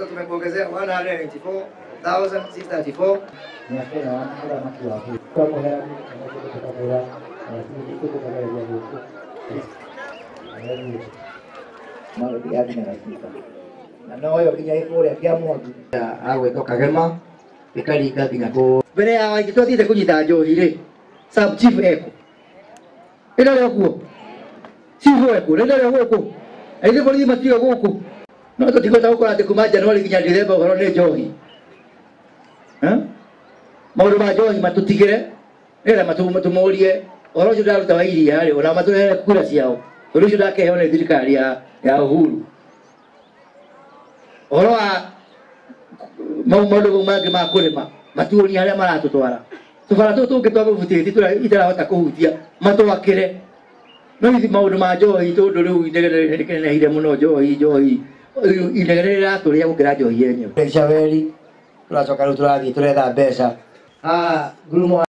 sasa tumekuongezea 194,634. No yo kinya ikore kia mundu awe toka gema ikari gatinga ko Mbere ya waingĩ twathiĩte kũnyita njohi rĩ, sub chief eko ĩno rĩo kuo chief eko ĩno rĩo gũkũ aithe borithi matiga gũkũ no tũtigũhota gũkora atĩ kuma Januari nginya December ũhoro nĩ njohi. Maũndũ ma njohi matũtigĩre nĩgetha matũmũrie ũhoro ũcio ndĩraruta wa iria rĩ, ona matũrehere kura ciao ũndũ ũcio ndakĩheo nĩ thirikari ya Uhuru. Ũhoro wa maũndũ mangĩ ma kũrĩma matuoni harĩa maratũtwara tũbara tũtũ tũngĩ twa mũbutĩti itarahota kũhutia matwakĩre no ithi maũndũ ma njohi tondũ rĩu inegene rĩkenehire mũno njohi inegene rĩratũrĩa gũkĩra njohi yenyewe. Weri tũracoka rĩu tũrathiĩ tũretha mbeca ngurumo